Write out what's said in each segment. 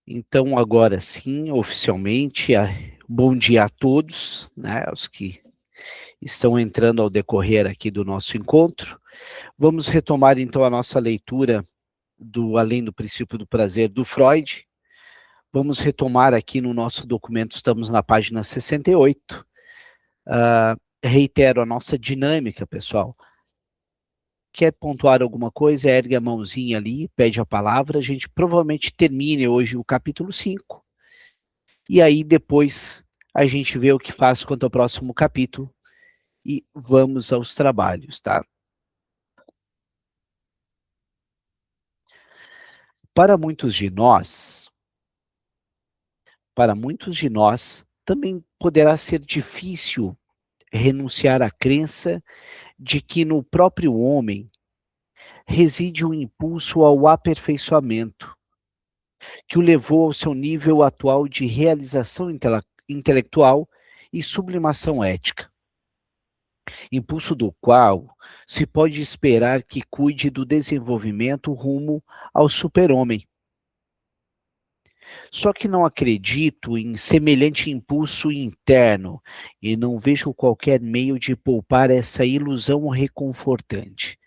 Então, agora sim, oficialmente, bom dia a todos, né, os que estão entrando ao decorrer aqui do nosso encontro. Vamos retomar então a nossa leitura do Além do Princípio do Prazer do Freud. Vamos retomar aqui no nosso documento, estamos na página 68. Reitero a nossa dinâmica, pessoal. Quer pontuar alguma coisa, ergue a mãozinha ali, pede a palavra, a gente provavelmente termine hoje o capítulo 5. E aí depois a gente vê o que faz quanto ao próximo capítulo e vamos aos trabalhos, tá? Para muitos de nós, também poderá ser difícil renunciar à crença de que no próprio homem reside um impulso ao aperfeiçoamento, que o levou ao seu nível atual de realização intelectual e sublimação ética. Impulso do qual se pode esperar que cuide do desenvolvimento rumo ao super-homem. Só que não acredito em semelhante impulso interno e não vejo qualquer meio de poupar essa ilusão reconfortante.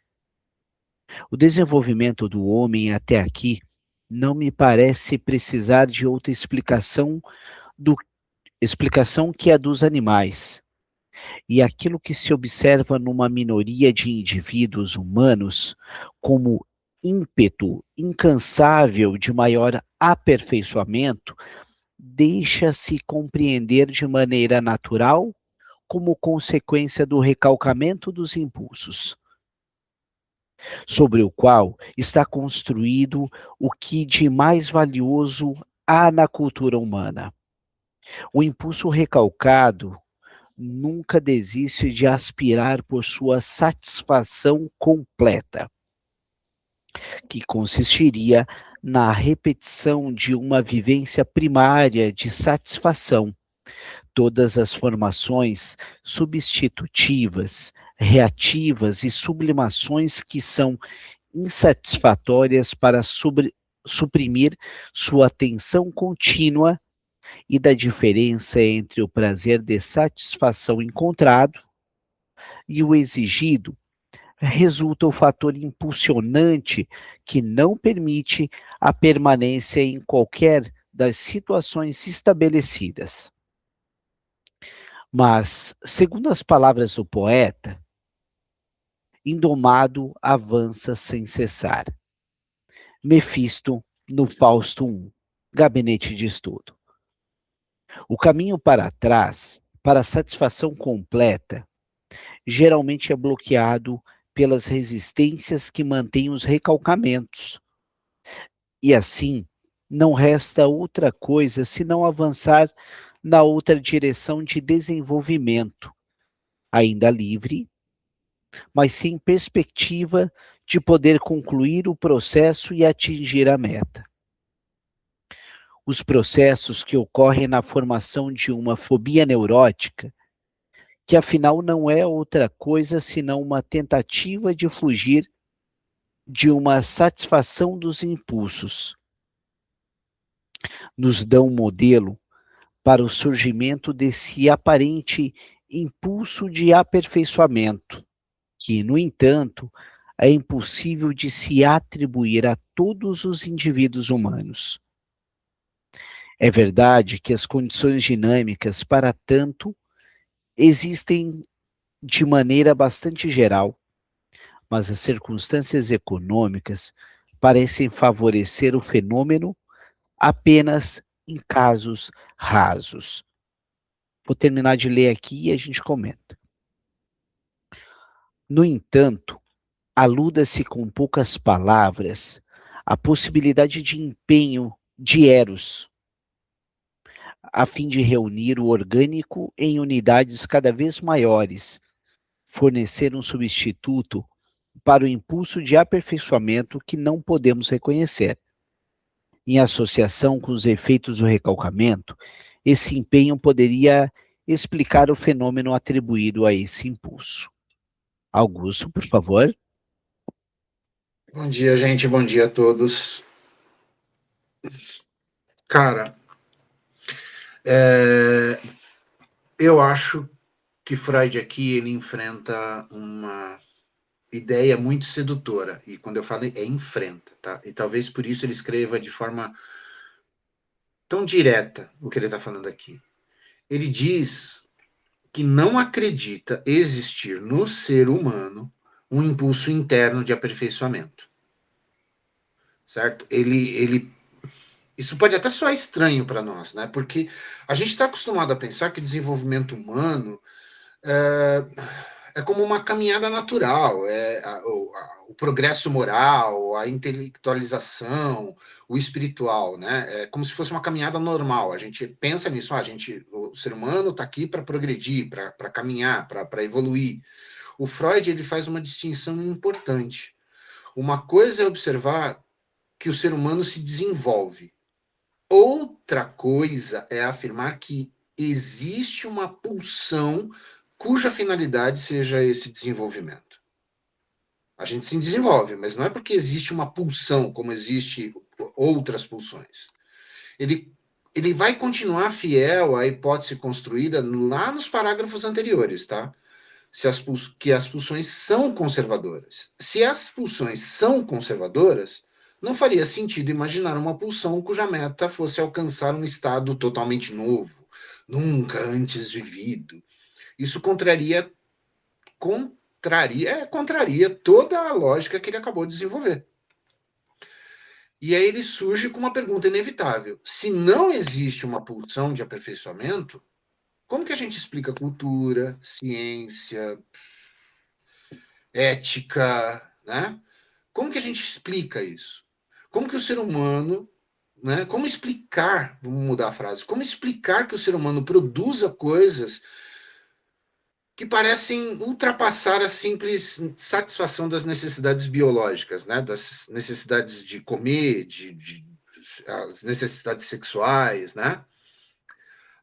O desenvolvimento do homem até aqui não me parece precisar de outra explicação que a dos animais. E aquilo que se observa numa minoria de indivíduos humanos como ímpeto incansável de maior aperfeiçoamento, deixa-se compreender de maneira natural como consequência do recalcamento dos impulsos, sobre o qual está construído o que de mais valioso há na cultura humana. O impulso recalcado nunca desiste de aspirar por sua satisfação completa, que consistiria na repetição de uma vivência primária de satisfação. Todas as formações substitutivas, reativas e sublimações que são insatisfatórias para suprimir sua atenção contínua e da diferença entre o prazer de satisfação encontrado e o exigido, resulta o fator impulsionante que não permite a permanência em qualquer das situações estabelecidas. Mas, segundo as palavras do poeta, indomado avança sem cessar. Mefisto, no Fausto I, Gabinete de Estudo. O caminho para trás, para a satisfação completa, geralmente é bloqueado pelas resistências que mantêm os recalcamentos. E assim, não resta outra coisa senão avançar na outra direção de desenvolvimento, ainda livre, mas sem perspectiva de poder concluir o processo e atingir a meta. Os processos que ocorrem na formação de uma fobia neurótica, que afinal não é outra coisa senão uma tentativa de fugir de uma satisfação dos impulsos, nos dão um modelo para o surgimento desse aparente impulso de aperfeiçoamento, que, no entanto, é impossível de se atribuir a todos os indivíduos humanos. É verdade que as condições dinâmicas para tanto existem de maneira bastante geral, mas as circunstâncias econômicas parecem favorecer o fenômeno apenas em casos rasos. Vou terminar de ler aqui e a gente comenta. No entanto, aluda-se com poucas palavras à possibilidade de empenho de Eros, a fim de reunir o orgânico em unidades cada vez maiores, fornecer um substituto para o impulso de aperfeiçoamento que não podemos reconhecer. Em associação com os efeitos do recalcamento, esse empenho poderia explicar o fenômeno atribuído a esse impulso. Augusto, por favor. Bom dia, gente. Bom dia a todos. Cara, eu acho que Freud aqui ele enfrenta uma ideia muito sedutora. E quando eu falo é enfrenta, tá? E talvez por isso ele escreva de forma tão direta o que ele está falando aqui. Ele diz que não acredita existir no ser humano um impulso interno de aperfeiçoamento, certo? Isso pode até soar estranho para nós, né? Porque a gente está acostumado a pensar que o desenvolvimento humano é como uma caminhada natural, o progresso moral, a intelectualização, o espiritual, né? É como se fosse uma caminhada normal. A gente pensa nisso, o ser humano está aqui para progredir, para caminhar, para evoluir. O Freud ele faz uma distinção importante. Uma coisa é observar que o ser humano se desenvolve. Outra coisa é afirmar que existe uma pulsão cuja finalidade seja esse desenvolvimento. A gente se desenvolve, mas não é porque existe uma pulsão, como existe outras pulsões. Ele, ele vai continuar fiel à hipótese construída lá nos parágrafos anteriores, tá? Que as pulsões são conservadoras. Se as pulsões são conservadoras, não faria sentido imaginar uma pulsão cuja meta fosse alcançar um estado totalmente novo, nunca antes vivido. Isso contraria toda a lógica que ele acabou de desenvolver. E aí ele surge com uma pergunta inevitável. Se não existe uma pulsão de aperfeiçoamento, como que a gente explica cultura, ciência, ética, né? Como que a gente explica isso? Como que o ser humano, né? Como explicar, vamos mudar a frase, como explicar que o ser humano produza coisas que parecem ultrapassar a simples satisfação das necessidades biológicas, né? Das necessidades de comer, as necessidades sexuais, né?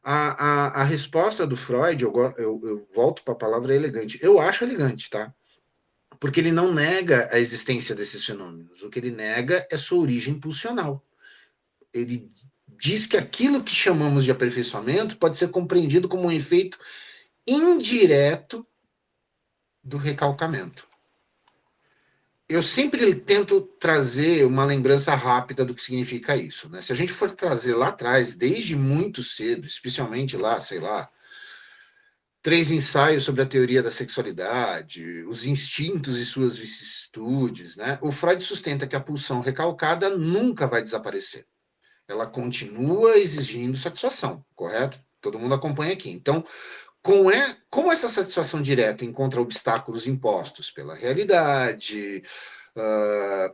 A resposta do Freud, eu volto para a palavra elegante. Eu acho elegante, tá? Porque ele não nega a existência desses fenômenos. O que ele nega é sua origem pulsional. Ele diz que aquilo que chamamos de aperfeiçoamento pode ser compreendido como um efeito indireto do recalcamento. Eu sempre tento trazer uma lembrança rápida do que significa isso. Né? Se a gente for trazer lá atrás, desde muito cedo, especialmente lá, sei lá, 3 ensaios sobre a teoria da sexualidade, os instintos e suas vicissitudes, né? O Freud sustenta que a pulsão recalcada nunca vai desaparecer. Ela continua exigindo satisfação, correto? Todo mundo acompanha aqui. Então, como essa satisfação direta encontra obstáculos impostos pela realidade,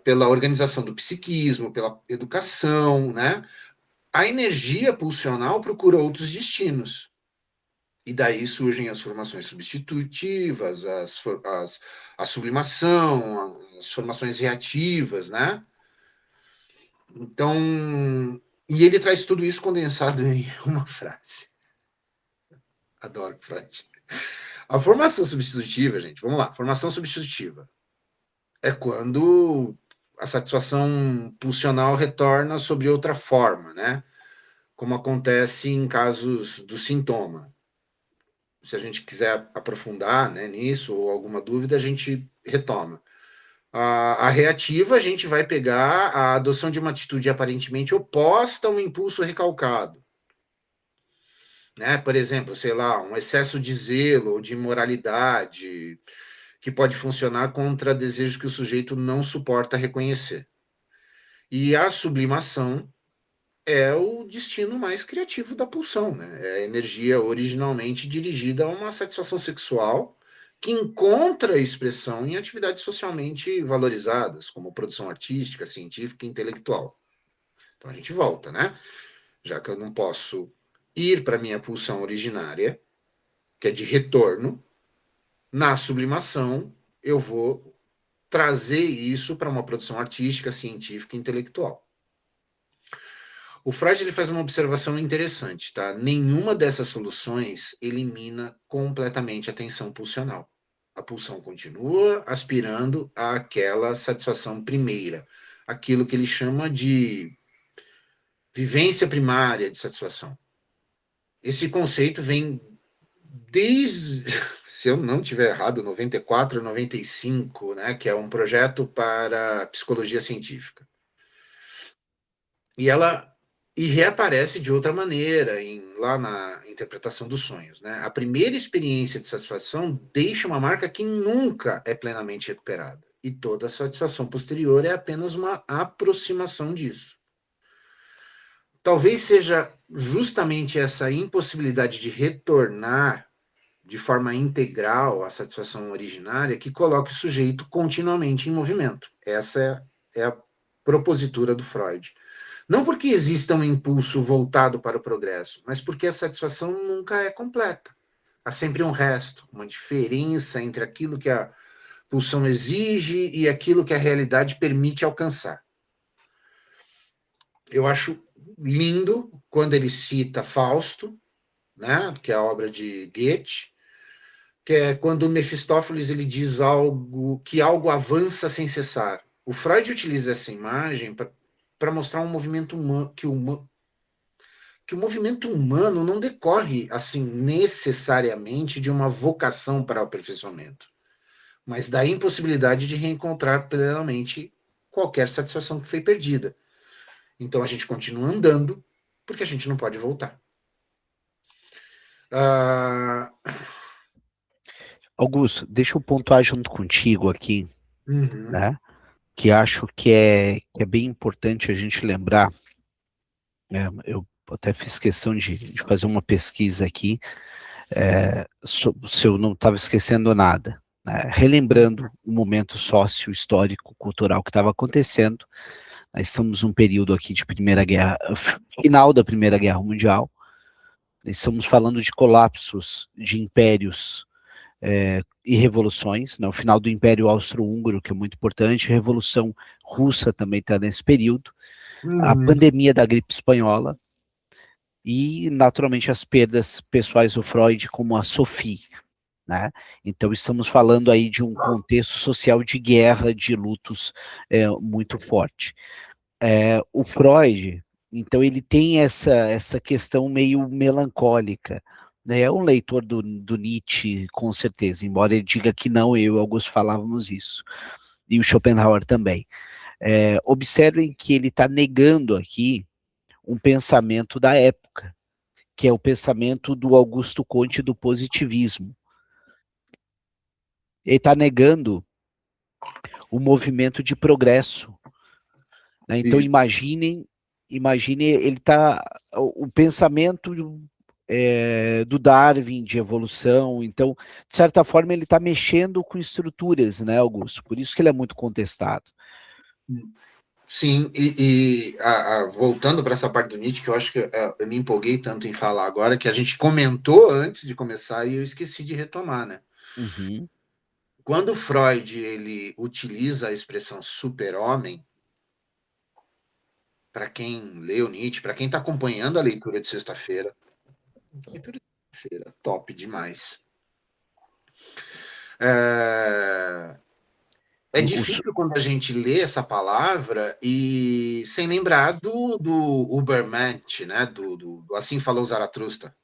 pela organização do psiquismo, pela educação, né? A energia pulsional procura outros destinos. E daí surgem as formações substitutivas, a sublimação, as formações reativas, né? Então, e ele traz tudo isso condensado em uma frase. Adoro Freud. A formação substitutiva, gente, vamos lá. Formação substitutiva é quando a satisfação pulsional retorna sob outra forma, né? Como acontece em casos do sintoma. Se a gente quiser aprofundar, né, nisso ou alguma dúvida, a gente retoma. A reativa, a gente vai pegar a adoção de uma atitude aparentemente oposta a um impulso recalcado. Né? Por exemplo, sei lá, um excesso de zelo ou de imoralidade que pode funcionar contra desejos que o sujeito não suporta reconhecer. E a sublimação é o destino mais criativo da pulsão, né? É a energia originalmente dirigida a uma satisfação sexual que encontra expressão em atividades socialmente valorizadas, como produção artística, científica e intelectual. Então a gente volta, né? Já que eu não posso ir para a minha pulsão originária, que é de retorno, na sublimação eu vou trazer isso para uma produção artística, científica e intelectual. O Freud ele faz uma observação interessante, tá? Nenhuma dessas soluções elimina completamente a tensão pulsional. A pulsão continua aspirando àquela satisfação primeira, aquilo que ele chama de vivência primária de satisfação. Esse conceito vem desde, se eu não tiver errado, 94, 95, né, que é um projeto para psicologia científica. E reaparece de outra maneira lá na interpretação dos sonhos, né? A primeira experiência de satisfação deixa uma marca que nunca é plenamente recuperada. E toda satisfação posterior é apenas uma aproximação disso. Talvez seja justamente essa impossibilidade de retornar de forma integral à satisfação originária que coloca o sujeito continuamente em movimento. Essa é a propositura do Freud. Não porque exista um impulso voltado para o progresso, mas porque a satisfação nunca é completa. Há sempre um resto, uma diferença entre aquilo que a pulsão exige e aquilo que a realidade permite alcançar. Eu acho lindo quando ele cita Fausto, né, que é a obra de Goethe, que é quando o Mefistófeles ele diz algo avança sem cessar. O Freud utiliza essa imagem para mostrar um movimento humano que o movimento humano não decorre assim necessariamente de uma vocação para o aperfeiçoamento, mas da impossibilidade de reencontrar plenamente qualquer satisfação que foi perdida. Então a gente continua andando porque a gente não pode voltar. Ah, Augusto, deixa eu pontuar junto contigo aqui, uhum, né? Que acho que é bem importante a gente lembrar. Eu até fiz questão de fazer uma pesquisa aqui, se eu não estava esquecendo nada, né? Relembrando o momento sócio-histórico, cultural que estava acontecendo. Nós estamos num período aqui de Primeira Guerra, final da Primeira Guerra Mundial. Nós estamos falando de colapsos de impérios e revoluções, né? O final do Império Austro-Húngaro, que é muito importante, a Revolução Russa também está nesse período, a uhum, pandemia da gripe espanhola e, naturalmente, as perdas pessoais do Freud, como a Sophie, né? Então, estamos falando aí de um contexto social de guerra, de lutos muito forte. O Freud, então, ele tem essa questão meio melancólica, né? É um leitor do Nietzsche, com certeza, embora ele diga que não, eu e o Augusto falávamos isso, e o Schopenhauer também. Observem que ele está negando aqui um pensamento da época, que é o pensamento do Augusto Comte do positivismo. Ele está negando o movimento de progresso, né? Então isso. imagine ele tá o pensamento do Darwin de evolução. Então, de certa forma, ele está mexendo com estruturas, né, Augusto? Por isso que ele é muito contestado. Sim, voltando para essa parte do Nietzsche, que eu acho que eu me empolguei tanto em falar agora, que a gente comentou antes de começar e eu esqueci de retomar, né? Uhum. Quando Freud ele utiliza a expressão super-homem, para quem leu Nietzsche, para quem está acompanhando a leitura de sexta-feira, top demais. É O, o, difícil quando a gente lê essa palavra e sem lembrar do Ubermensch, né? Do Assim Falou Zaratustra.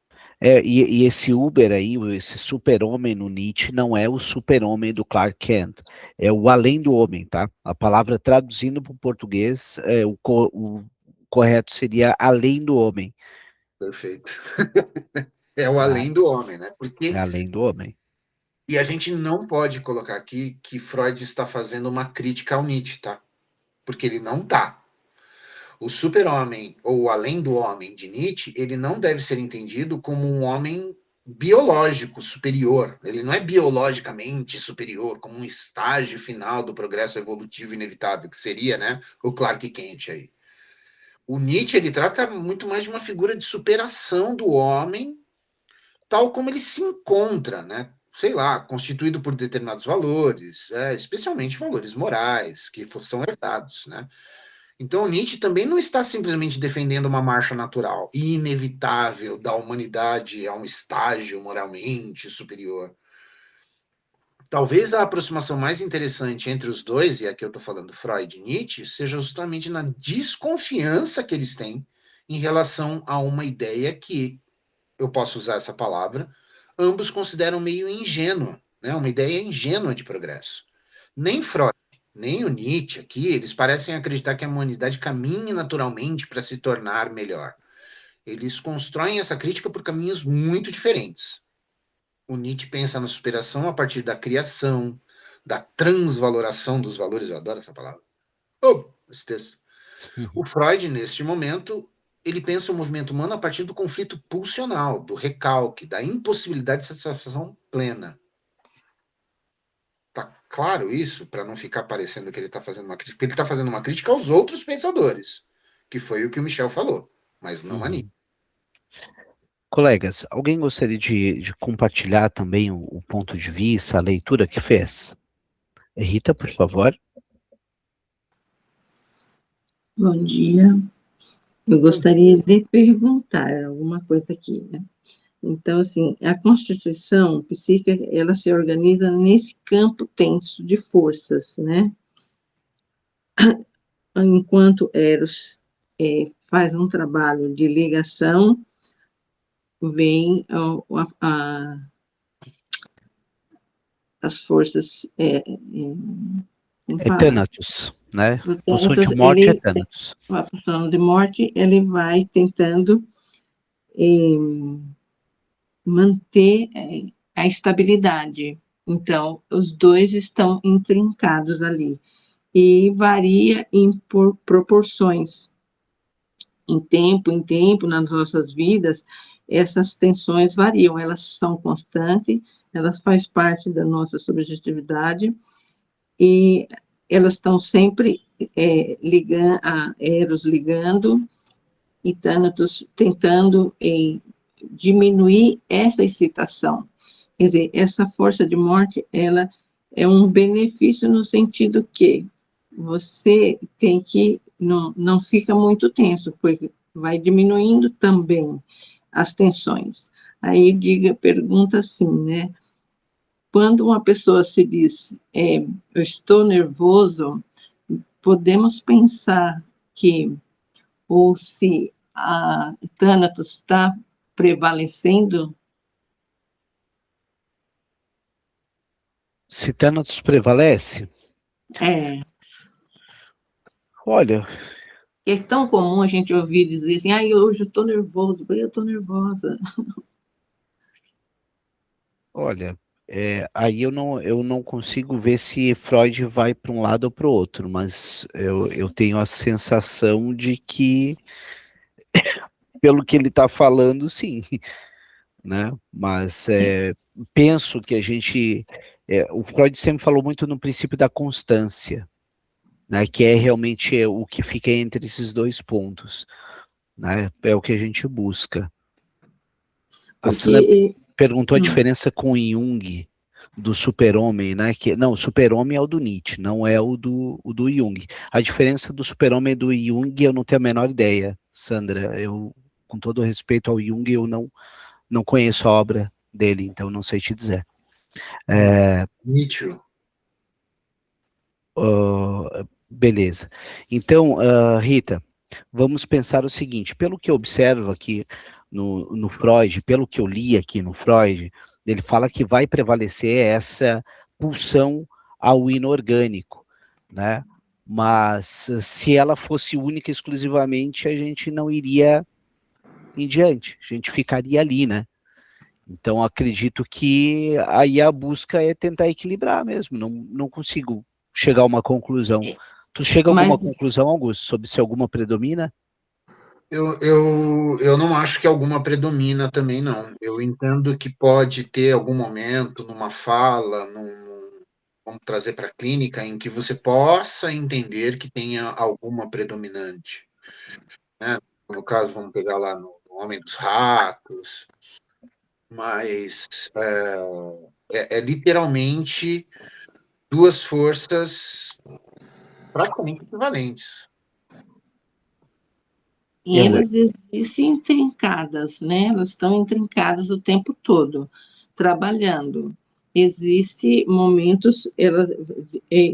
e esse Uber aí, esse super-homem no Nietzsche, não é o super-homem do Clark Kent, é o além do homem, tá? A palavra traduzindo para o português, o correto seria além do homem, Perfeito. É o tá? além do homem, né? É além do homem. E a gente não pode colocar aqui que Freud está fazendo uma crítica ao Nietzsche, tá? Porque ele não tá. O super-homem, ou o além do homem de Nietzsche, ele não deve ser entendido como um homem biológico superior. Ele não é biologicamente superior, como um estágio final do progresso evolutivo inevitável, que seria, né, o Clark Kent aí. O Nietzsche, ele trata muito mais de uma figura de superação do homem, tal como ele se encontra, né? Sei lá, constituído por determinados valores, especialmente valores morais, que são herdados, né? Então, Nietzsche também não está simplesmente defendendo uma marcha natural e inevitável da humanidade a um estágio moralmente superior. Talvez a aproximação mais interessante entre os dois, e aqui eu estou falando Freud e Nietzsche, seja justamente na desconfiança que eles têm em relação a uma ideia que, eu posso usar essa palavra, ambos consideram meio ingênua, né? Uma ideia ingênua de progresso. Nem Freud, nem o Nietzsche aqui, eles parecem acreditar que a humanidade caminhe naturalmente para se tornar melhor. Eles constroem essa crítica por caminhos muito diferentes. O Nietzsche pensa na superação a partir da criação, da transvaloração dos valores, eu adoro essa palavra. Oh, esse texto. O Freud, neste momento, ele pensa o movimento humano a partir do conflito pulsional, do recalque, da impossibilidade de satisfação plena. Tá claro isso, para não ficar parecendo que ele está fazendo uma crítica? Ele está fazendo uma crítica aos outros pensadores, que foi o que o Michel falou, mas não a Nietzsche. Colegas, alguém gostaria de compartilhar também o ponto de vista, a leitura que fez? Rita, por favor. Bom dia. Eu gostaria de perguntar alguma coisa aqui, né? Então, assim, a constituição psíquica, ela se organiza nesse campo tenso de forças, né? Enquanto Eros faz um trabalho de ligação, vem as forças... Thanatos, né? A Pulsão de morte é Thanatos. A pulsão de morte, ele vai tentando manter a estabilidade. Então, os dois estão intrincados ali. E varia em proporções. Em tempo, nas nossas vidas, essas tensões variam, elas são constantes, elas fazem parte da nossa subjetividade, e elas estão sempre ligando, a Eros ligando, e Thanatos tentando diminuir essa excitação. Quer dizer, essa força de morte, ela é um benefício no sentido que você tem que, não fica muito tenso, porque vai diminuindo também as tensões. Aí pergunta assim, né? Quando uma pessoa se diz, eu estou nervoso, podemos pensar que, ou se a Thanatos está prevalecendo? Se Thanatos prevalece? Olha... É tão comum a gente ouvir dizer assim, hoje eu estou nervoso, eu estou nervosa. Olha, aí eu não consigo ver se Freud vai para um lado ou para o outro, mas eu tenho a sensação de que, pelo que ele está falando, sim, né? Mas penso que a gente... o Freud sempre falou muito no princípio da constância, né? Que é realmente o que fica entre esses dois pontos, né? É o que a gente busca. A Sandra perguntou a diferença com o Jung do super-homem, né? Não, o super-homem é o do Nietzsche, não é o do Jung. A diferença do super-homem e do Jung eu não tenho a menor ideia, Sandra. Eu, com todo respeito ao Jung, eu não conheço a obra dele, então não sei te dizer. Nietzsche. Beleza. Então, Rita, vamos pensar o seguinte, pelo que eu observo aqui no Freud, pelo que eu li aqui no Freud, ele fala que vai prevalecer essa pulsão ao inorgânico, né? Mas se ela fosse única exclusivamente, a gente não iria em diante, a gente ficaria ali, né? Então, acredito que aí a busca é tentar equilibrar mesmo, não consigo chegar a uma conclusão. Tu chega a alguma conclusão, Augusto, sobre se alguma predomina? Eu não acho que alguma predomina também, não. Eu entendo que pode ter algum momento, numa fala, vamos trazer para a clínica, em que você possa entender que tenha alguma predominante. Né? No caso, vamos pegar lá no Homem dos Ratos, mas é literalmente duas forças praticamente equivalentes. E elas existem intrincadas, né? Elas estão intrincadas o tempo todo, trabalhando. Existem momentos,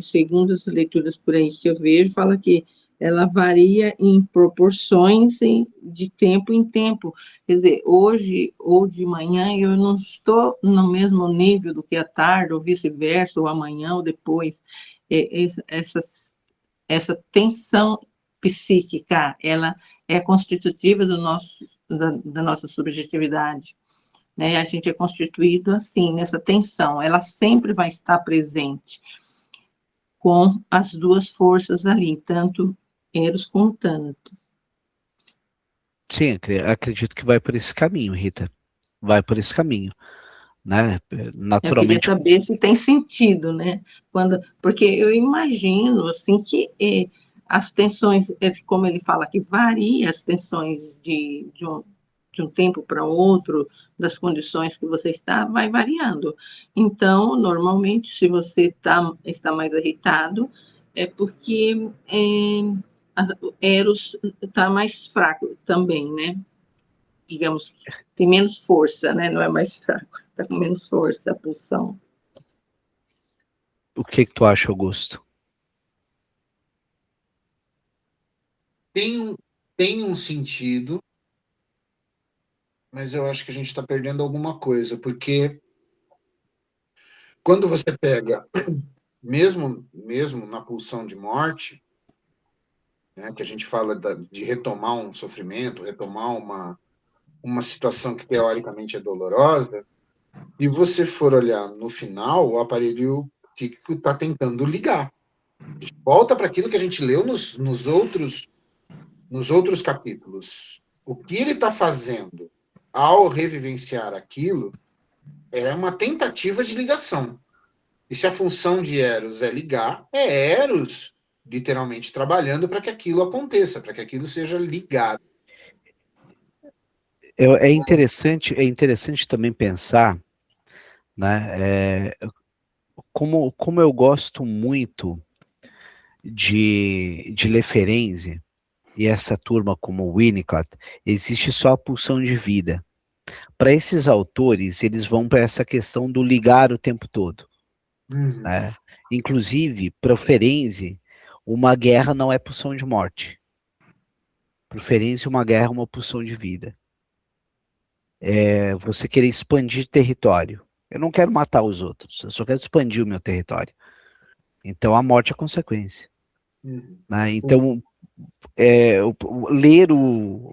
segundo as leituras por aí que eu vejo, fala que ela varia em proporções de tempo em tempo. Quer dizer, hoje ou de manhã eu não estou no mesmo nível do que à tarde, ou vice-versa, ou amanhã ou depois. Essa tensão psíquica, ela é constitutiva da nossa subjetividade. Né? A gente é constituído assim, nessa tensão, ela sempre vai estar presente com as duas forças ali, tanto Eros como Thanatos. Sim, acredito que vai por esse caminho, Rita. Vai por esse caminho, né? Eu queria Naturalmente. saber se tem sentido, né? Porque eu imagino, assim, que as tensões, como ele fala que varia as tensões de um tempo para outro, das condições que você está, vai variando. Então, normalmente, se você está mais irritado, é porque o Eros está mais fraco também, né? Digamos, tem menos força, né? Não é mais fraco, está com menos força a pulsão. O que tu acha, Augusto? Tem um sentido, mas eu acho que a gente está perdendo alguma coisa, porque quando você pega, mesmo na pulsão de morte, né, que a gente fala de retomar um sofrimento, retomar uma situação que teoricamente é dolorosa, e você for olhar no final, o aparelho psíquico está tentando ligar. A gente volta para aquilo que a gente leu nos outros capítulos. O que ele está fazendo ao revivenciar aquilo é uma tentativa de ligação. E se a função de Eros é ligar, é Eros literalmente trabalhando para que aquilo aconteça, para que aquilo seja ligado. É interessante também pensar, né? Como eu gosto muito de Leferense e essa turma como o Winnicott, existe só a pulsão de vida. Para esses autores, eles vão para essa questão do ligar o tempo todo. Né? Inclusive, para o Ferenczi, uma guerra não é pulsão de morte. Para o Ferenczi, uma guerra é uma pulsão de vida. É você querer expandir território. Eu não quero matar os outros, eu só quero expandir o meu território. Então, a morte é consequência. Né? Então, ler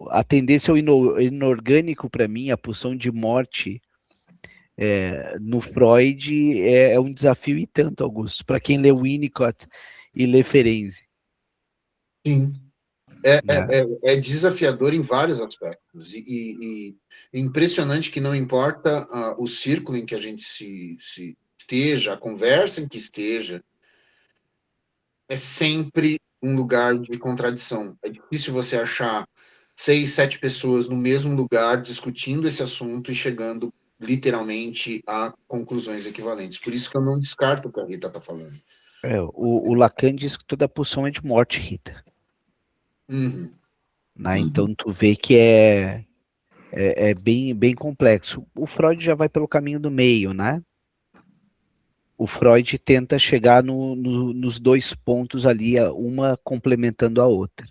a tendência ao inorgânico, para mim, a pulsão de morte no Freud é um desafio e tanto, Augusto, para quem lê Winnicott e lê Ferenczi. Sim. É desafiador em vários aspectos. E impressionante que não importa o círculo em que a gente se esteja, a conversa em que esteja, é sempre um lugar de contradição. É difícil você achar 6, 7 pessoas no mesmo lugar discutindo esse assunto e chegando literalmente a conclusões equivalentes. Por isso que eu não descarto o que a Rita está falando. O Lacan diz que toda pulsão é de morte, Rita. Uhum. Né? Então tu vê que é bem complexo. O Freud já vai pelo caminho do meio, né? O Freud tenta chegar nos dois pontos ali, uma complementando a outra.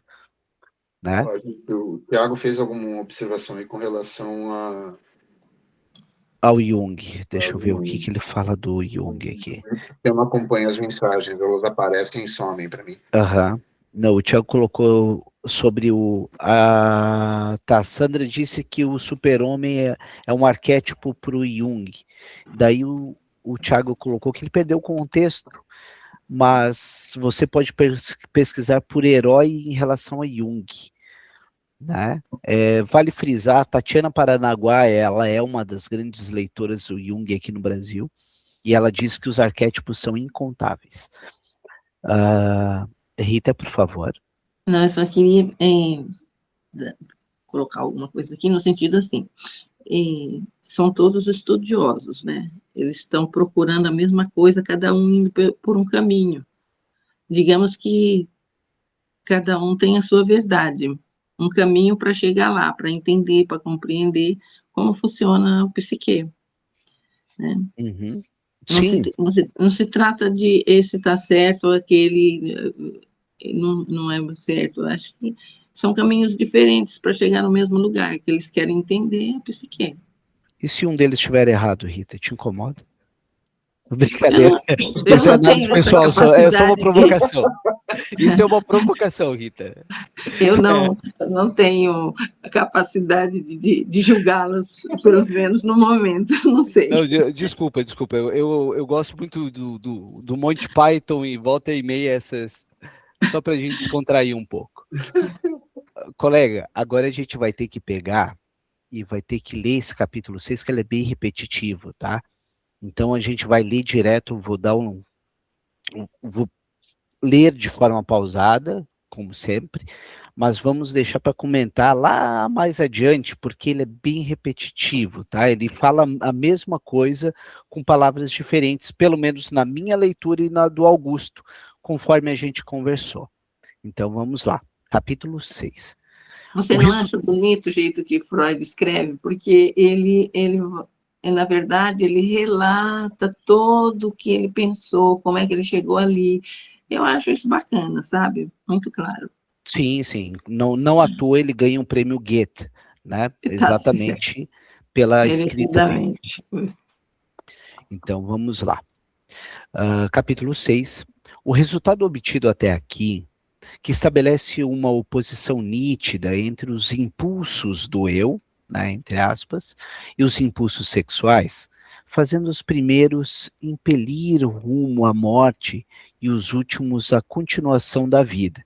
Né? O Thiago fez alguma observação aí com relação ao Jung. Deixa eu ver o que ele fala do Jung aqui. Eu não acompanho as mensagens, elas aparecem e somem para mim. Não, o Thiago colocou sobre tá, Sandra disse que o super-homem é um arquétipo para o Jung. Daí o Thiago colocou que ele perdeu o contexto, mas você pode pesquisar por herói em relação a Jung. Né? Vale frisar, Tatiana Paranaguá, ela é uma das grandes leitoras do Jung aqui no Brasil, e ela diz que os arquétipos são incontáveis. Rita, por favor. Não, eu só queria colocar alguma coisa aqui no sentido assim, são todos estudiosos, né? Eles estão procurando a mesma coisa, cada um indo por um caminho. Digamos que cada um tem a sua verdade, um caminho para chegar lá, para entender, para compreender como funciona o psique. Né? Sim. Não se trata de esse tá certo ou aquele não é certo. Eu acho que são caminhos diferentes para chegar no mesmo lugar, que eles querem entender a psique. E se um deles estiver errado, Rita, te incomoda? Eu Brincadeira. não, eu Isso é não análise tenho essa pessoal, é só uma capacidade provocação. Isso é uma provocação, Rita. eu não tenho a capacidade de julgá-los, pelo menos no momento, não sei. Não, desculpa. Eu gosto muito do Monty Python e volta e meia essas, só para a gente descontrair um pouco. Colega, agora a gente vai ter que pegar e vai ter que ler esse capítulo 6, que ele é bem repetitivo, tá? Então a gente vai ler direto, vou ler de forma pausada, como sempre, mas vamos deixar para comentar lá mais adiante, porque ele é bem repetitivo, tá? Ele fala a mesma coisa com palavras diferentes, pelo menos na minha leitura e na do Augusto, conforme a gente conversou. Então vamos lá, capítulo 6. Você não acha bonito o jeito que Freud escreve? Porque na verdade, ele relata todo o que ele pensou, como é que ele chegou ali. Eu acho isso bacana, sabe? Muito claro. Sim. Não à toa ele ganha um prêmio Goethe, né? Exatamente pela escrita dele. Então vamos lá. Capítulo 6. O resultado obtido até aqui, que estabelece uma oposição nítida entre os impulsos do eu, né, entre aspas, e os impulsos sexuais, fazendo os primeiros impelir o rumo à morte e os últimos à continuação da vida.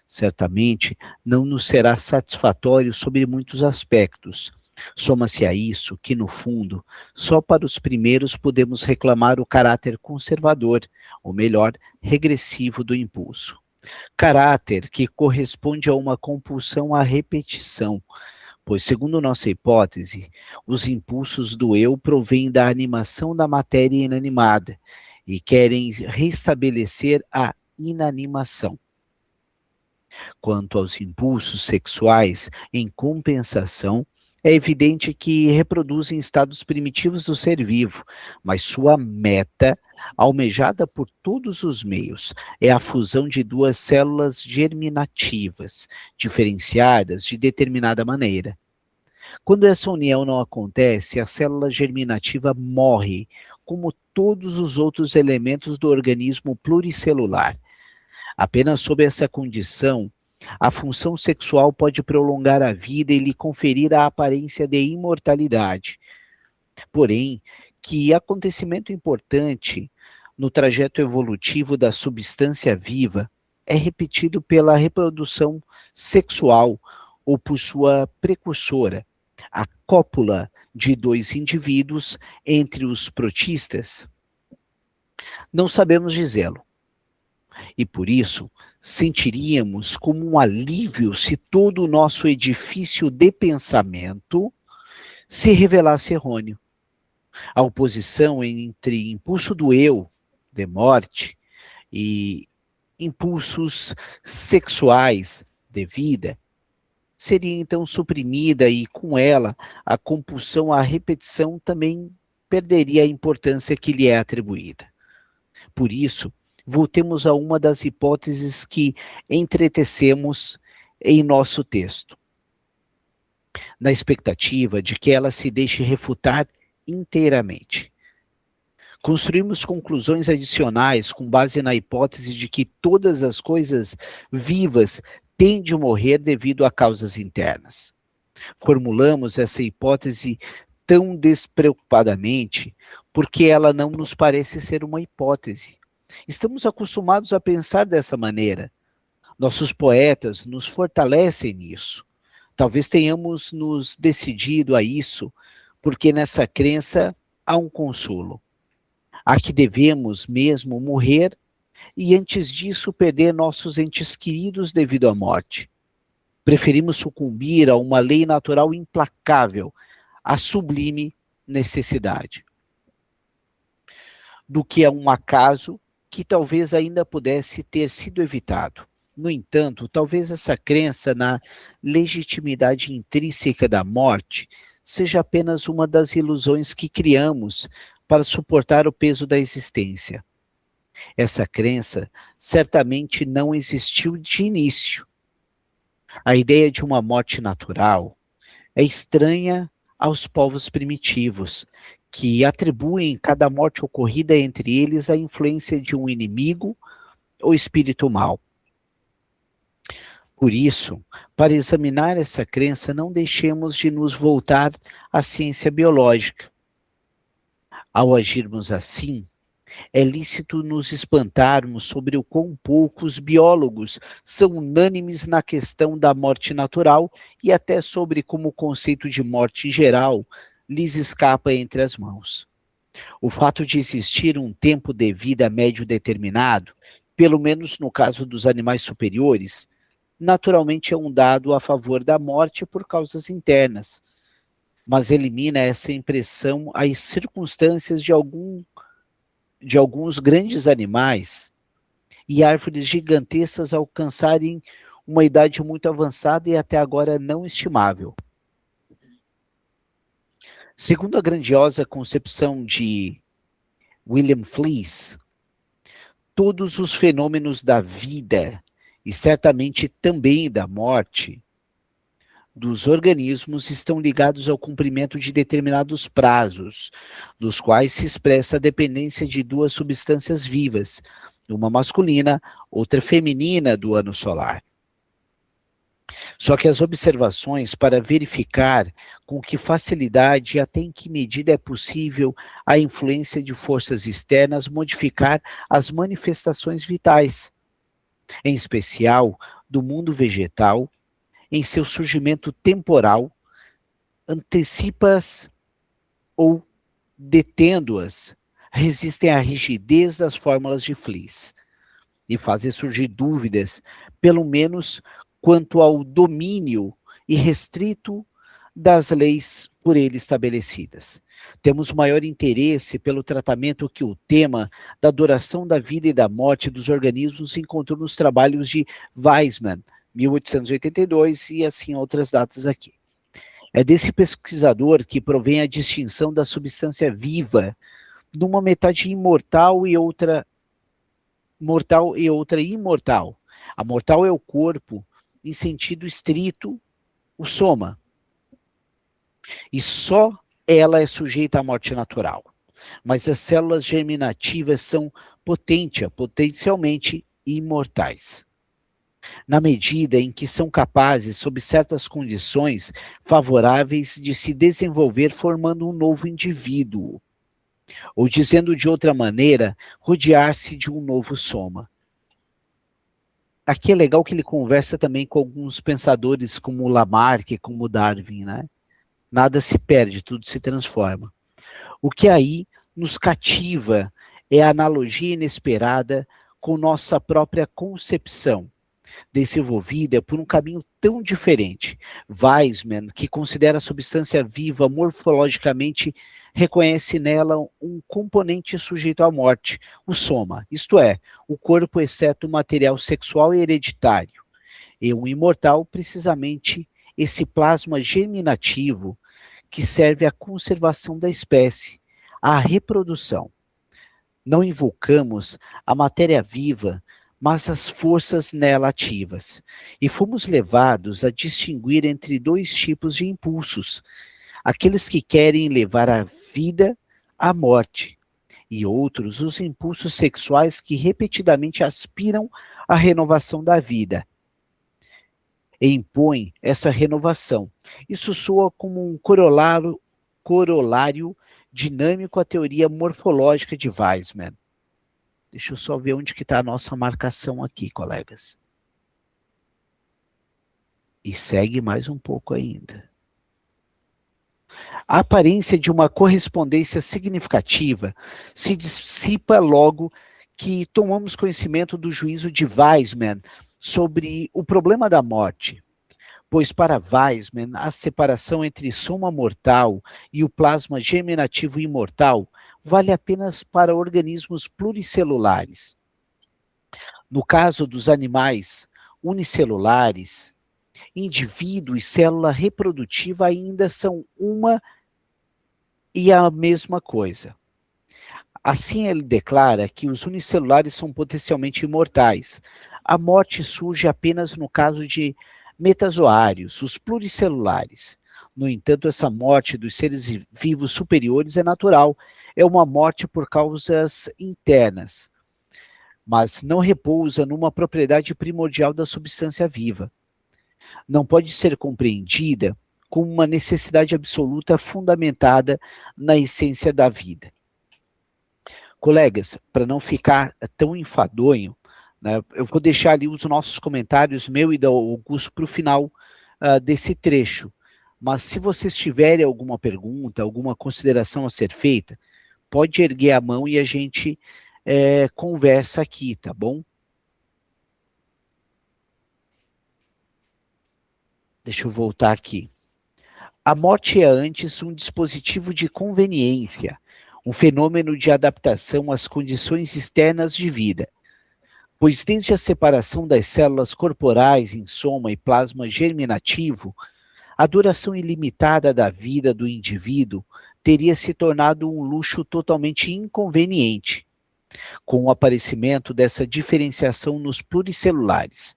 Certamente não nos será satisfatório sobre muitos aspectos. Soma-se a isso que, no fundo, só para os primeiros podemos reclamar o caráter conservador, ou melhor, regressivo do impulso. Caráter que corresponde a uma compulsão à repetição, pois, segundo nossa hipótese, os impulsos do eu provêm da animação da matéria inanimada e querem restabelecer a inanimação. Quanto aos impulsos sexuais, em compensação, é evidente que reproduzem estados primitivos do ser vivo, mas sua meta, almejada por todos os meios, é a fusão de duas células germinativas, diferenciadas de determinada maneira. Quando essa união não acontece, a célula germinativa morre, como todos os outros elementos do organismo pluricelular. Apenas sob essa condição, a função sexual pode prolongar a vida e lhe conferir a aparência de imortalidade. Porém, que acontecimento importante no trajeto evolutivo da substância viva é repetido pela reprodução sexual ou por sua precursora, a cópula de dois indivíduos entre os protistas? Não sabemos dizê-lo. E por isso, sentiríamos como um alívio se todo o nosso edifício de pensamento se revelasse errôneo. A oposição entre impulso do eu, de morte, e impulsos sexuais, de vida, seria então suprimida e, com ela, a compulsão à repetição também perderia a importância que lhe é atribuída. Por isso, voltemos a uma das hipóteses que entretecemos em nosso texto, na expectativa de que ela se deixe refutar inteiramente. Construímos conclusões adicionais com base na hipótese de que todas as coisas vivas têm de morrer devido a causas internas. Formulamos essa hipótese tão despreocupadamente porque ela não nos parece ser uma hipótese. Estamos acostumados a pensar dessa maneira. Nossos poetas nos fortalecem nisso. Talvez tenhamos nos decidido a isso, porque nessa crença há um consolo. Há que devemos mesmo morrer e antes disso perder nossos entes queridos devido à morte. Preferimos sucumbir a uma lei natural implacável, a sublime necessidade, do que a um acaso que talvez ainda pudesse ter sido evitado. No entanto, talvez essa crença na legitimidade intrínseca da morte seja apenas uma das ilusões que criamos para suportar o peso da existência. Essa crença certamente não existiu de início. A ideia de uma morte natural é estranha aos povos primitivos, que atribuem cada morte ocorrida entre eles à influência de um inimigo ou espírito mau. Por isso, para examinar essa crença, não deixemos de nos voltar à ciência biológica. Ao agirmos assim, é lícito nos espantarmos sobre o quão poucos biólogos são unânimes na questão da morte natural e até sobre como o conceito de morte em geral lhes escapa entre as mãos. O fato de existir um tempo de vida médio determinado, pelo menos no caso dos animais superiores, naturalmente é um dado a favor da morte por causas internas, mas elimina essa impressão às circunstâncias de alguns grandes animais e árvores gigantescas alcançarem uma idade muito avançada e até agora não estimável. Segundo a grandiosa concepção de William Fliess, todos os fenômenos da vida, e certamente também da morte, dos organismos estão ligados ao cumprimento de determinados prazos, dos quais se expressa a dependência de duas substâncias vivas, uma masculina, outra feminina do ano solar. Só que as observações para verificar com que facilidade e até em que medida é possível a influência de forças externas modificar as manifestações vitais, em especial do mundo vegetal, em seu surgimento temporal, antecipa-as ou detendo-as, resistem à rigidez das fórmulas de Fliess e fazem surgir dúvidas, pelo menos quanto ao domínio irrestrito das leis por ele estabelecidas. Temos maior interesse pelo tratamento que o tema da duração da vida e da morte dos organismos encontrou nos trabalhos de Weismann, 1882, e assim outras datas aqui. É desse pesquisador que provém a distinção da substância viva, numa metade imortal e outra mortal e outra imortal. A mortal é o corpo, em sentido estrito, o soma. E só ela é sujeita à morte natural. Mas as células germinativas são potencialmente imortais. Na medida em que são capazes, sob certas condições favoráveis, de se desenvolver formando um novo indivíduo. Ou dizendo de outra maneira, rodear-se de um novo soma. Aqui é legal que ele conversa também com alguns pensadores como Lamarck, como Darwin, né? Nada se perde, tudo se transforma. O que aí nos cativa é a analogia inesperada com nossa própria concepção, desenvolvida por um caminho tão diferente. Weismann, que considera a substância viva morfologicamente, reconhece nela um componente sujeito à morte, o soma, isto é, o corpo exceto o material sexual e hereditário, e um imortal, precisamente esse plasma germinativo que serve à conservação da espécie, à reprodução. Não invocamos a matéria viva, mas as forças nela ativas, e fomos levados a distinguir entre dois tipos de impulsos, aqueles que querem levar a vida à morte, e outros os impulsos sexuais que repetidamente aspiram à renovação da vida, e impõem essa renovação. Isso soa como um corolário dinâmico à teoria morfológica de Weismann. Deixa eu só ver onde que está a nossa marcação aqui, colegas. E segue mais um pouco ainda. A aparência de uma correspondência significativa se dissipa logo que tomamos conhecimento do juízo de Weismann sobre o problema da morte, pois para Weismann a separação entre soma mortal e o plasma germinativo imortal vale apenas para organismos pluricelulares. No caso dos animais unicelulares, indivíduo e célula reprodutiva ainda são uma e a mesma coisa. Assim, ele declara que os unicelulares são potencialmente imortais. A morte surge apenas no caso de metazoários, os pluricelulares. No entanto, essa morte dos seres vivos superiores é natural. É uma morte por causas internas, mas não repousa numa propriedade primordial da substância viva. Não pode ser compreendida como uma necessidade absoluta fundamentada na essência da vida. Colegas, para não ficar tão enfadonho, né, eu vou deixar ali os nossos comentários, meu e da Augusto, para o final desse trecho. Mas se vocês tiverem alguma pergunta, alguma consideração a ser feita, pode erguer a mão e a gente conversa aqui, tá bom? Deixa eu voltar aqui. A morte é antes um dispositivo de conveniência, um fenômeno de adaptação às condições externas de vida, pois desde a separação das células corporais em soma e plasma germinativo, a duração ilimitada da vida do indivíduo teria se tornado um luxo totalmente inconveniente, com o aparecimento dessa diferenciação nos pluricelulares.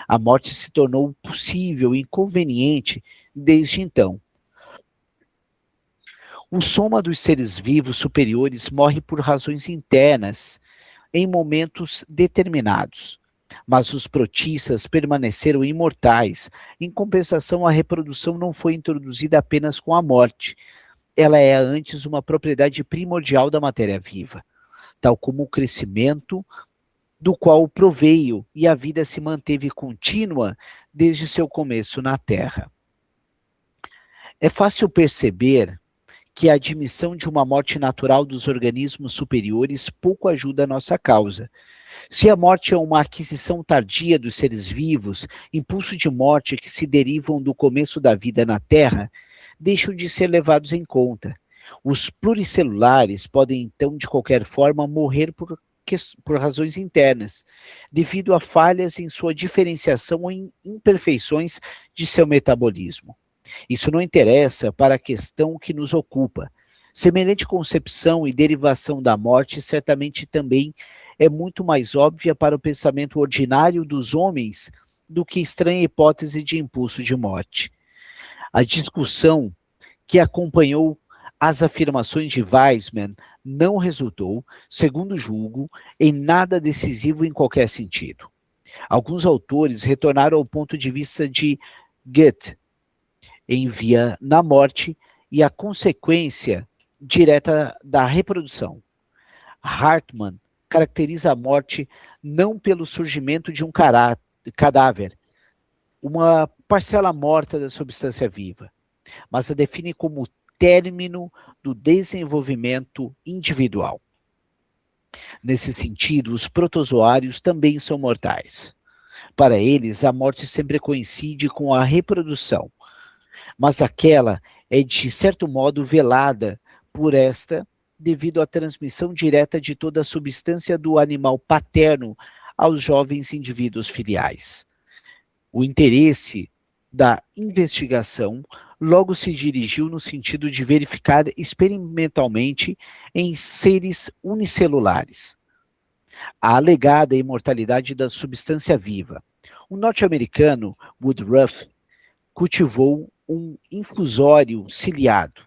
A morte se tornou possível e conveniente desde então. O soma dos seres vivos superiores morre por razões internas, em momentos determinados. Mas os protistas permaneceram imortais. Em compensação, a reprodução não foi introduzida apenas com a morte. Ela é antes uma propriedade primordial da matéria viva, tal como o crescimento, do qual proveio e a vida se manteve contínua desde seu começo na Terra. É fácil perceber que a admissão de uma morte natural dos organismos superiores pouco ajuda a nossa causa. Se a morte é uma aquisição tardia dos seres vivos, impulso de morte que se derivam do começo da vida na Terra, deixam de ser levados em conta. Os pluricelulares podem, então, de qualquer forma, morrer por razões internas, devido a falhas em sua diferenciação ou em imperfeições de seu metabolismo. Isso não interessa para a questão que nos ocupa. Semelhante concepção e derivação da morte certamente também é muito mais óbvia para o pensamento ordinário dos homens do que estranha hipótese de impulso de morte. A discussão que acompanhou as afirmações de Weizmann não resultou, segundo julgo, em nada decisivo em qualquer sentido. Alguns autores retornaram ao ponto de vista de Goethe, em via na morte e a consequência direta da reprodução. Hartmann caracteriza a morte não pelo surgimento de um cadáver, uma parcela morta da substância viva, mas a define como término do desenvolvimento individual. Nesse sentido, os protozoários também são mortais. Para eles, a morte sempre coincide com a reprodução, mas aquela é, de certo modo, velada por esta, devido à transmissão direta de toda a substância do animal paterno aos jovens indivíduos filiais. O interesse da investigação logo se dirigiu no sentido de verificar experimentalmente em seres unicelulares a alegada imortalidade da substância viva. O norte-americano Woodruff cultivou um infusório ciliado,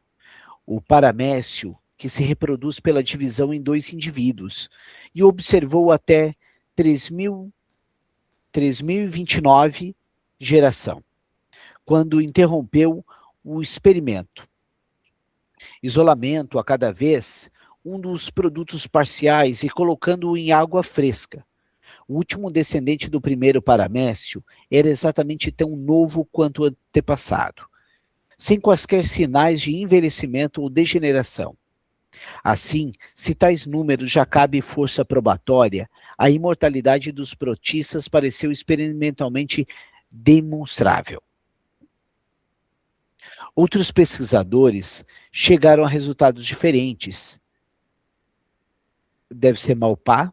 o paramécio, que se reproduz pela divisão em dois indivíduos, e observou até 3029 geração, quando interrompeu o experimento. Isolamento a cada vez um dos produtos parciais e colocando-o em água fresca. O último descendente do primeiro paramécio era exatamente tão novo quanto o antepassado, sem quaisquer sinais de envelhecimento ou degeneração. Assim, se tais números já cabem força probatória, a imortalidade dos protistas pareceu experimentalmente demonstrável. Outros pesquisadores chegaram a resultados diferentes. Deve ser Malpá,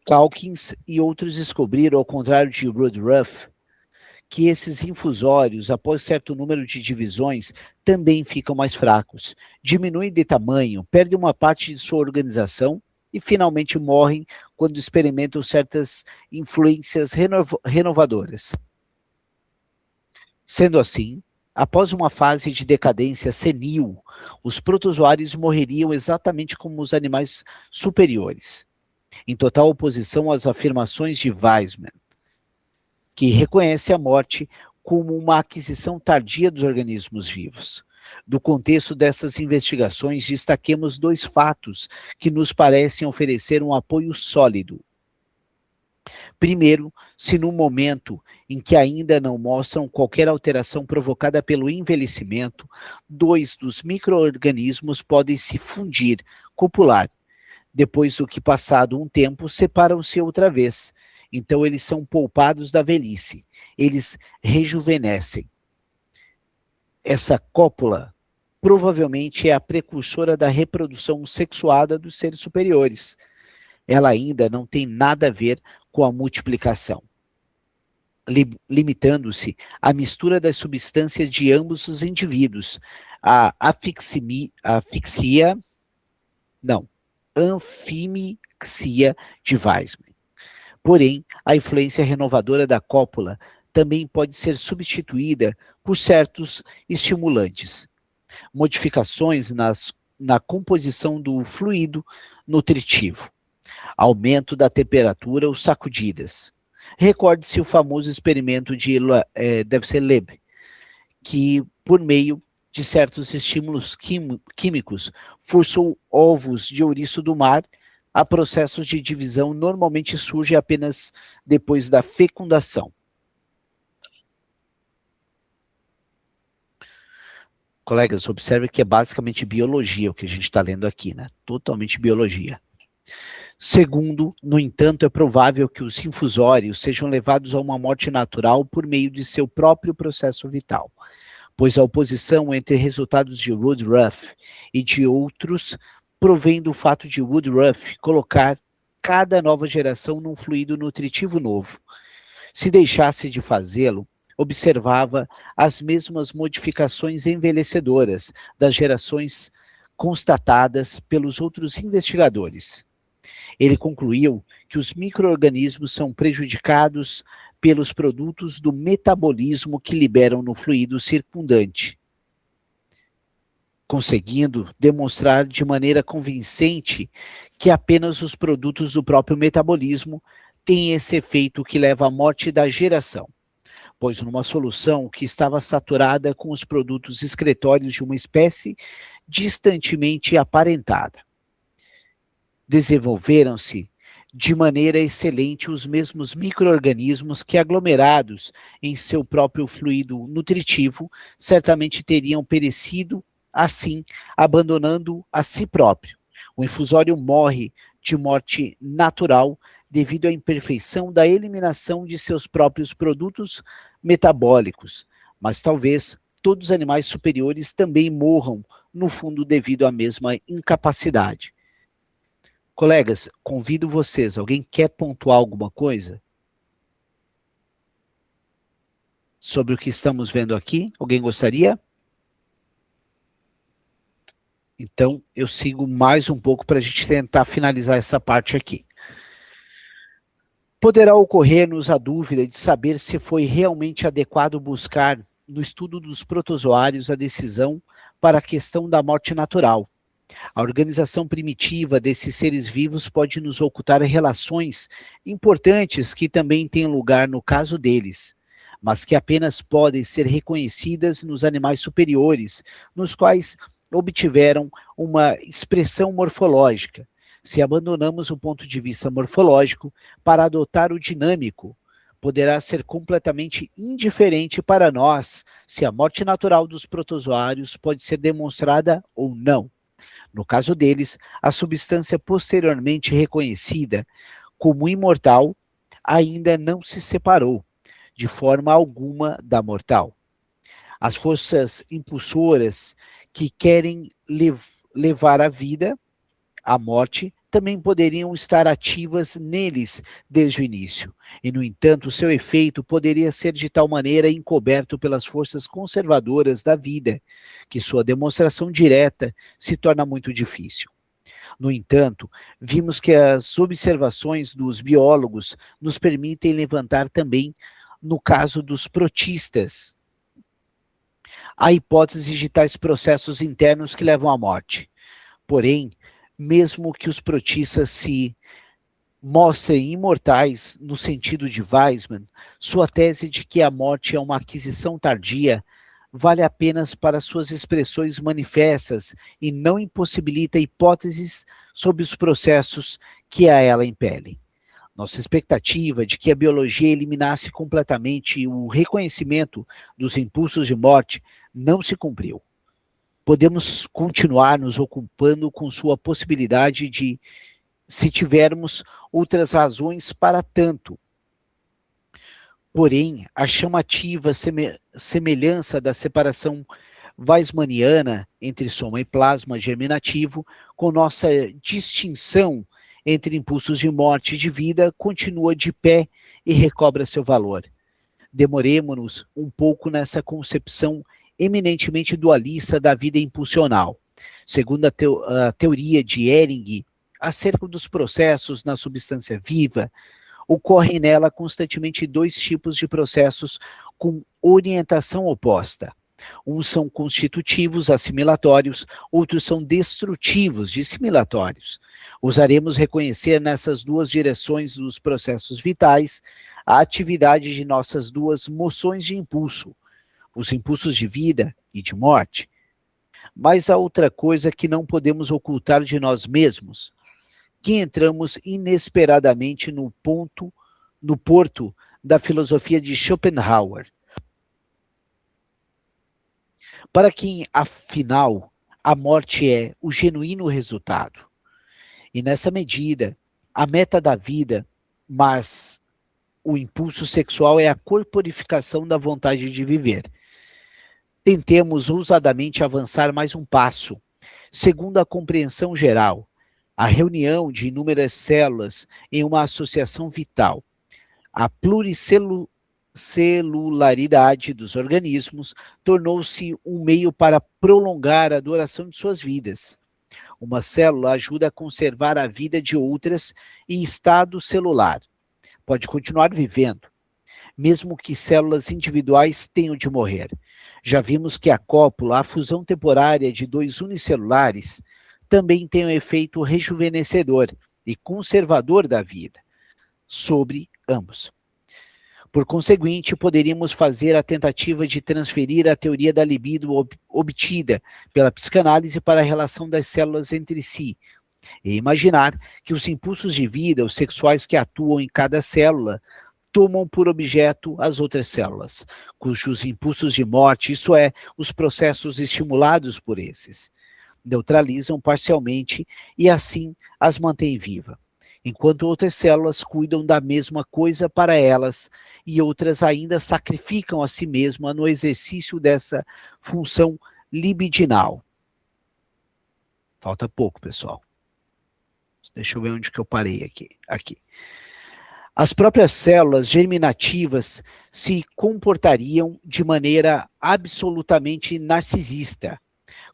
Calkins e outros descobriram, ao contrário de Woodruff, que esses infusórios, após certo número de divisões, também ficam mais fracos, diminuem de tamanho, perdem uma parte de sua organização e finalmente morrem quando experimentam certas influências renovadoras. Sendo assim, após uma fase de decadência senil, os protozoários morreriam exatamente como os animais superiores, em total oposição às afirmações de Weismann, que reconhece a morte como uma aquisição tardia dos organismos vivos. Do contexto dessas investigações, destaquemos 2 fatos que nos parecem oferecer um apoio sólido. Primeiro, se no momento em que ainda não mostram qualquer alteração provocada pelo envelhecimento, 2 dos micro-organismos podem se fundir, copular. Depois do que passado um tempo, separam-se outra vez. Então eles são poupados da velhice. Eles rejuvenescem. Essa cópula provavelmente é a precursora da reprodução sexuada dos seres superiores. Ela ainda não tem nada a ver com a multiplicação, limitando-se à mistura das substâncias de ambos os indivíduos, a anfimixia de Weismann. Porém, a influência renovadora da cópula também pode ser substituída por certos estimulantes, modificações na composição do fluido nutritivo, aumento da temperatura ou sacudidas. Recorde-se o famoso experimento de, deve ser Leb, que por meio de certos estímulos químicos forçou ovos de ouriço do mar a processos de divisão normalmente surgem apenas depois da fecundação. Colegas, observe que é basicamente biologia o que a gente está lendo aqui, né? Totalmente biologia. Segundo, no entanto, é provável que os infusórios sejam levados a uma morte natural por meio de seu próprio processo vital, pois a oposição entre resultados de Woodruff e de outros provém do fato de Woodruff colocar cada nova geração num fluido nutritivo novo. Se deixasse de fazê-lo, observava as mesmas modificações envelhecedoras das gerações constatadas pelos outros investigadores. Ele concluiu que os micro-organismos são prejudicados pelos produtos do metabolismo que liberam no fluido circundante, conseguindo demonstrar de maneira convincente que apenas os produtos do próprio metabolismo têm esse efeito que leva à morte da geração, pois numa solução que estava saturada com os produtos excretórios de uma espécie distantemente aparentada. Desenvolveram-se de maneira excelente os mesmos micro-organismos que, aglomerados em seu próprio fluido nutritivo, certamente teriam perecido assim, abandonando a si próprio. O infusório morre de morte natural devido à imperfeição da eliminação de seus próprios produtos metabólicos, mas talvez todos os animais superiores também morram, no fundo, devido à mesma incapacidade. Colegas, convido vocês, alguém quer pontuar alguma coisa sobre o que estamos vendo aqui? Alguém gostaria? Então, eu sigo mais um pouco para a gente tentar finalizar essa parte aqui. Poderá ocorrer-nos a dúvida de saber se foi realmente adequado buscar, no estudo dos protozoários, a decisão para a questão da morte natural. A organização primitiva desses seres vivos pode nos ocultar relações importantes que também têm lugar no caso deles, mas que apenas podem ser reconhecidas nos animais superiores, nos quais obtiveram uma expressão morfológica. Se abandonamos o ponto de vista morfológico para adotar o dinâmico, poderá ser completamente indiferente para nós se a morte natural dos protozoários pode ser demonstrada ou não. No caso deles, a substância posteriormente reconhecida como imortal ainda não se separou, de forma alguma, da mortal. As forças impulsoras que querem levar a vida, a morte, também poderiam estar ativas neles desde o início. E, no entanto, seu efeito poderia ser de tal maneira encoberto pelas forças conservadoras da vida, que sua demonstração direta se torna muito difícil. No entanto, vimos que as observações dos biólogos nos permitem levantar também, no caso dos protistas, a hipótese de tais processos internos que levam à morte. Porém, mesmo que os protistas se mostrem imortais no sentido de Weismann, sua tese de que a morte é uma aquisição tardia vale apenas para suas expressões manifestas e não impossibilita hipóteses sobre os processos que a ela impelem. Nossa expectativa de que a biologia eliminasse completamente o reconhecimento dos impulsos de morte não se cumpriu. Podemos continuar nos ocupando com sua possibilidade de, se tivermos outras razões para tanto. Porém, a chamativa semelhança da separação weismanniana entre soma e plasma germinativo, com nossa distinção entre impulsos de morte e de vida, continua de pé e recobra seu valor. Demoremo-nos um pouco nessa concepção eminentemente dualista da vida impulsional. Segundo a teoria de Ehring, acerca dos processos na substância viva, ocorrem nela constantemente dois tipos de processos com orientação oposta. Uns são constitutivos, assimilatórios, outros são destrutivos, dissimilatórios. Ousaremos reconhecer nessas duas direções dos processos vitais a atividade de nossas duas moções de impulso, os impulsos de vida e de morte. Mas há outra coisa que não podemos ocultar de nós mesmos, que entramos inesperadamente no porto da filosofia de Schopenhauer. Para quem, afinal, a morte é o genuíno resultado. E nessa medida, a meta da vida, mas o impulso sexual é a corporificação da vontade de viver. Tentemos ousadamente avançar mais um passo, segundo a compreensão geral, a reunião de inúmeras células em uma associação vital. A pluricelularidade dos organismos tornou-se um meio para prolongar a duração de suas vidas. Uma célula ajuda a conservar a vida de outras em estado celular. Pode continuar vivendo, mesmo que células individuais tenham de morrer. Já vimos que a cópula, a fusão temporária de dois unicelulares, também tem um efeito rejuvenescedor e conservador da vida sobre ambos. Por conseguinte, poderíamos fazer a tentativa de transferir a teoria da libido obtida pela psicanálise para a relação das células entre si, e imaginar que os impulsos de vida, os sexuais que atuam em cada célula, tomam por objeto as outras células, cujos impulsos de morte, isso é, os processos estimulados por esses, neutralizam parcialmente e assim as mantêm viva, enquanto outras células cuidam da mesma coisa para elas e outras ainda sacrificam a si mesmas no exercício dessa função libidinal. Falta pouco, pessoal. Deixa eu ver onde que eu parei aqui. As próprias células germinativas se comportariam de maneira absolutamente narcisista,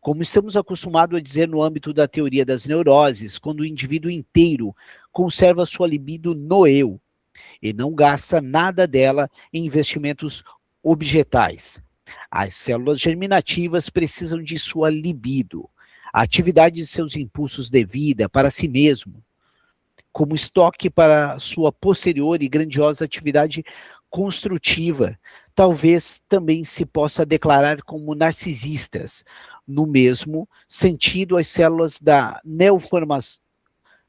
como estamos acostumados a dizer no âmbito da teoria das neuroses, quando o indivíduo inteiro conserva sua libido no eu e não gasta nada dela em investimentos objetais. As células germinativas precisam de sua libido, a atividade de seus impulsos de vida para si mesmo, como estoque para sua posterior e grandiosa atividade construtiva. Talvez também se possa declarar como narcisistas, no mesmo sentido as células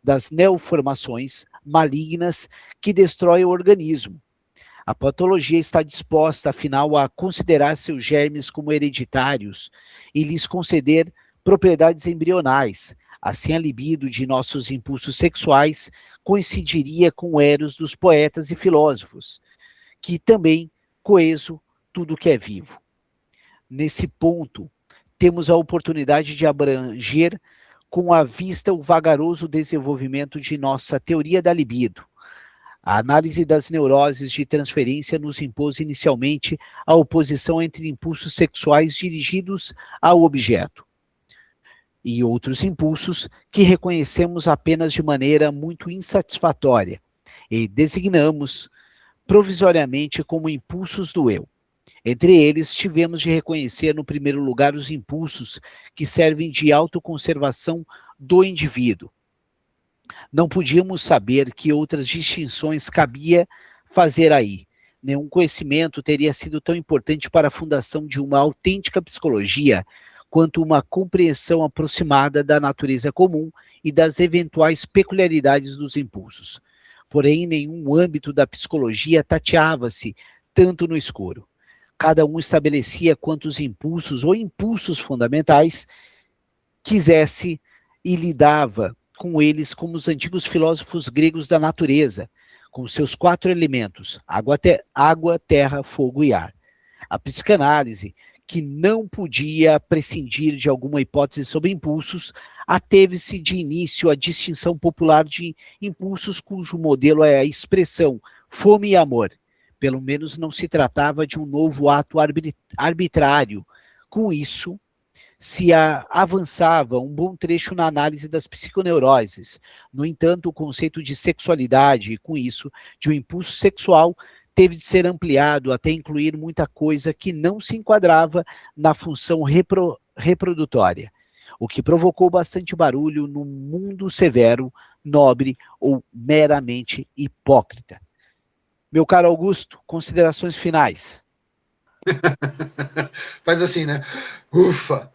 das neoformações malignas que destroem o organismo. A patologia está disposta, afinal, a considerar seus germes como hereditários e lhes conceder propriedades embrionais. Assim, a libido de nossos impulsos sexuais coincidiria com o eros dos poetas e filósofos, que também coeso tudo que é vivo. Nesse ponto, temos a oportunidade de abranger com à vista o vagaroso desenvolvimento de nossa teoria da libido. A análise das neuroses de transferência nos impôs inicialmente a oposição entre impulsos sexuais dirigidos ao objeto e outros impulsos que reconhecemos apenas de maneira muito insatisfatória e designamos provisoriamente como impulsos do eu. Entre eles, tivemos de reconhecer, no primeiro lugar, os impulsos que servem de autoconservação do indivíduo. Não podíamos saber que outras distinções cabia fazer aí. Nenhum conhecimento teria sido tão importante para a fundação de uma autêntica psicologia quanto uma compreensão aproximada da natureza comum e das eventuais peculiaridades dos impulsos. Porém, em nenhum âmbito da psicologia tateava-se tanto no escuro. Cada um estabelecia quantos impulsos ou impulsos fundamentais quisesse e lidava com eles como os antigos filósofos gregos da natureza, com seus 4 elementos, água, terra, fogo e ar. A psicanálise, que não podia prescindir de alguma hipótese sobre impulsos, ateve-se de início à distinção popular de impulsos cujo modelo é a expressão fome e amor. Pelo menos não se tratava de um novo ato arbitrário. Com isso, se avançava um bom trecho na análise das psiconeuroses. No entanto, o conceito de sexualidade, e com isso, de um impulso sexual, teve de ser ampliado até incluir muita coisa que não se enquadrava na função reprodutória, o que provocou bastante barulho no mundo severo, nobre ou meramente hipócrita. Meu caro Augusto, considerações finais. Faz assim, né? Ufa!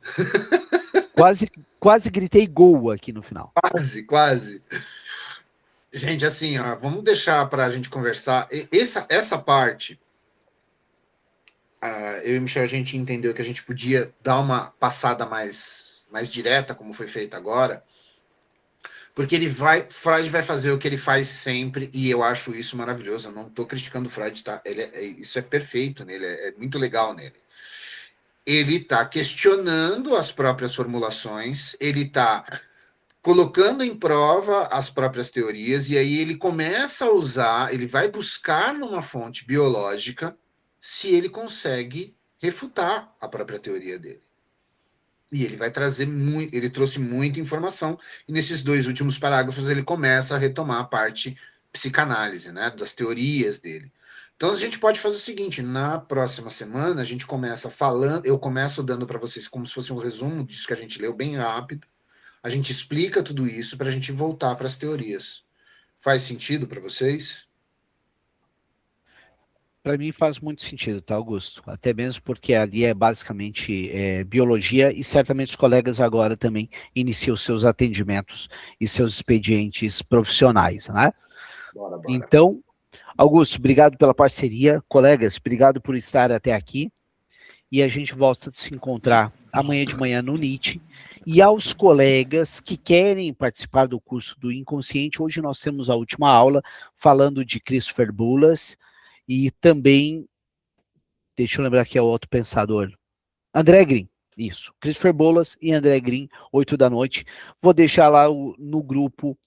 Quase gritei gol aqui no final. Quase. Gente, assim, ó, vamos deixar para a gente conversar. Essa parte, eu e o Michel, a gente entendeu que a gente podia dar uma passada mais direta, como foi feito agora, porque Freud vai fazer o que ele faz sempre, e eu acho isso maravilhoso. Eu não estou criticando o Freud, tá? Isso é perfeito nele, é muito legal nele. Ele está questionando as próprias formulações, ele está colocando em prova as próprias teorias, e aí ele começa a usar, ele vai buscar numa fonte biológica se ele consegue refutar a própria teoria dele. E ele vai trazer ele trouxe muita informação, e nesses 2 últimos parágrafos ele começa a retomar a parte psicanálise, né, das teorias dele. Então a gente pode fazer o seguinte: na próxima semana a gente começa falando, eu começo dando para vocês como se fosse um resumo disso que a gente leu bem rápido, a gente explica tudo isso para a gente voltar para as teorias. Faz sentido para vocês? Para mim faz muito sentido, tá, Augusto? Até mesmo porque ali é basicamente biologia, e certamente os colegas agora também iniciam seus atendimentos e seus expedientes profissionais, né? Bora. Então, Augusto, obrigado pela parceria. Colegas, obrigado por estar até aqui. E a gente volta a se encontrar amanhã de manhã no NIT. E aos colegas que querem participar do curso do Inconsciente, hoje nós temos a última aula falando de Christopher Bullas, e também, deixa eu lembrar que é o outro pensador, André Green, isso, Christopher Bullas e André Green, 8 da noite. Vou deixar lá no grupo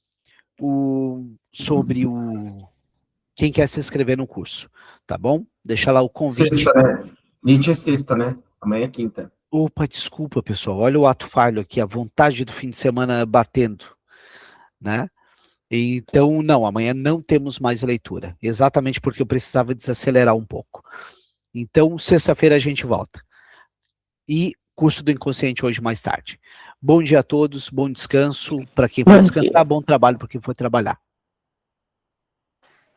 sobre quem quer se inscrever no curso, tá bom? Deixa lá o convite. Sexta, né? Nietzsche é sexta, né? Amanhã é quinta. Opa, desculpa, pessoal, olha o ato falho aqui, a vontade do fim de semana batendo, né? Então, não, amanhã não temos mais leitura, exatamente porque eu precisava desacelerar um pouco. Então, sexta-feira a gente volta. E curso do Inconsciente hoje mais tarde. Bom dia a todos, bom descanso para quem for descansar, bom trabalho para quem for trabalhar.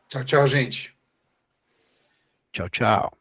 Tchau, gente. Tchau.